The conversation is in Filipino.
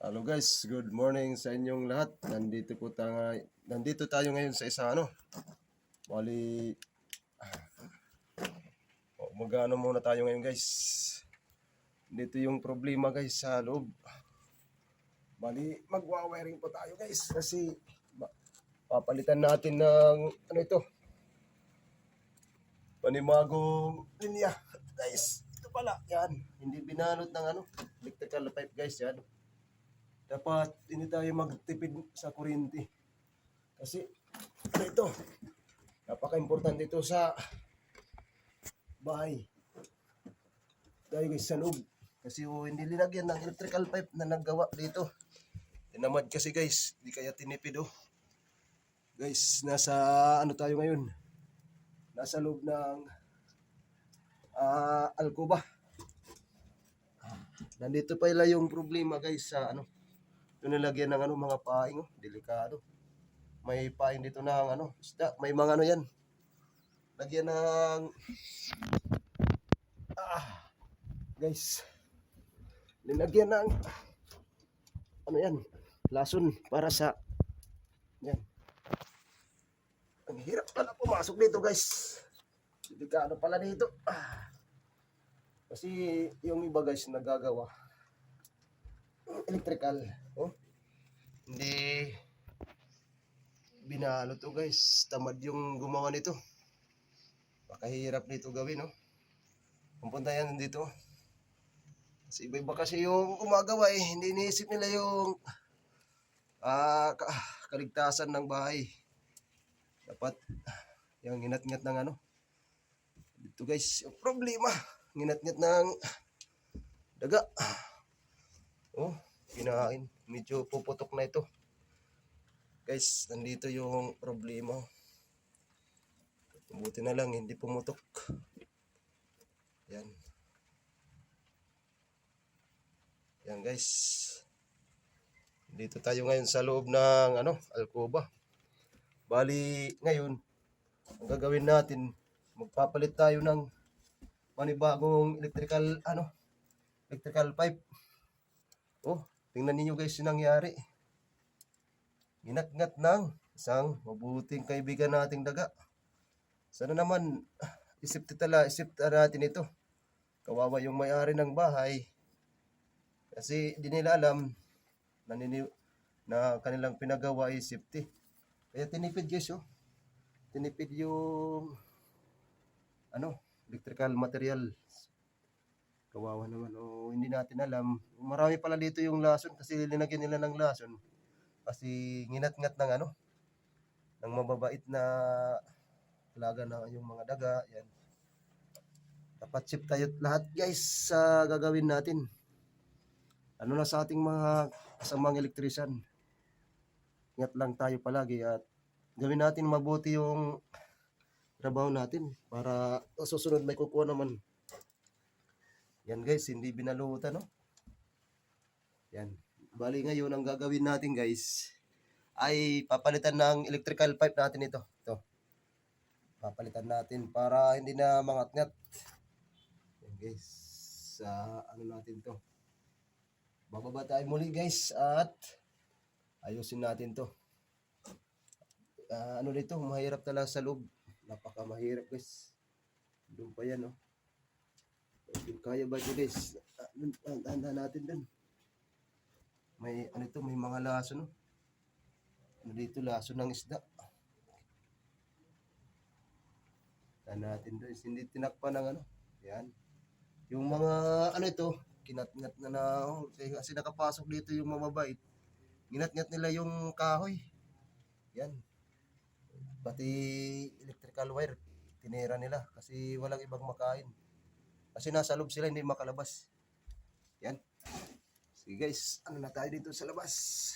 Hello guys, good morning sa inyong lahat. Nandito tayo ngayon sa isa bali mag-ano muna tayo ngayon guys. Dito yung problema guys sa loob. Bali magwa-wiring po tayo guys kasi papalitan natin ng panimagong linya. Guys, ito pala yan. Hindi binalot ng electrical pipe guys yan. Dapat hindi tayo magtipid sa kuryente. Kasi ito, napaka-importante ito sa bahay. Tayo guys sa loob. Kasi hindi linagyan ng electrical pipe na naggawa dito. Tinamad kasi guys, di kaya tinipid Guys, nasa tayo ngayon? Nasa loob ng alcoba. Nandito pala yung problema guys sa yung nilagyan ng mga paing delikado. May paing dito ng isda, may mga yan. Lagyan ng guys. Nilagyan ng yan, lason para sa yan. Ang hirap pala pumasok dito guys. Delikado pala dito. Kasi yung iba guys nagagawa electrical, hindi binalo to guys. Tamad yung gumawa nito. Pakahirap nito gawin, Pupunta yan dito. Kasi iba-iba kasi yung gumagawa hindi iniisip nila yung kaligtasan ng bahay. Dapat yung inat-ngat ng dito guys, yung problema, inat-ngat ng daga. Kinain. Medyo puputok na ito. Guys, nandito yung problema. Buti na lang hindi pumutok. Yan. Yan guys. Dito tayo ngayon sa loob ng alcoba. Bali ngayon, ang gagawin natin, magpapalit tayo ng panibagong electrical pipe. Tingnan niyo guys yung nangyari. Ginat-ngat ng isang mabuting kaibigan nating daga. Sana naman isip natin ito. Kawawa yung may-ari ng bahay. Kasi di nila alam na kanilang pinagawa ay safety. Kaya tinipid guys, tinipid yung electrical material. Kawawa naman. Hindi natin alam. Marami pala dito yung lason kasi linagyan nila ng lason. Kasi nginat-ngat ng mababait na alaga na yung mga daga. Yan. Dapat safe tayo lahat guys sa gagawin natin. Na sa ating mga kasamang elektrisan. Ingat lang tayo palagi at gawin natin mabuti yung trabaho natin para susunod may kukuha naman. Yan guys, hindi binalutan Yan. Bali ngayon ang gagawin natin guys ay papalitan ng electrical pipe natin ito. Papalitan natin para hindi na mangat-ngat. Yan guys. Sa natin to. Bababa tayo muli guys at ayusin natin to. Dito, mahirap talaga sa loob. Napaka mahirap guys. Doon pa yan Kaya ba ito guys? Tanda natin dun. May may mga laso dito laso ng isda. Tanda natin dun. Hindi tinakpan ng Yan. Yung mga ito, kinat-ngat na kasi nakapasok dito yung mababait. Ginat-ngat nila yung kahoy. Yan. Pati electrical wire, tinira nila kasi walang ibang makain. Kasi nasa loob sila, hindi makalabas. Yan. Sige guys, na tayo dito sa labas.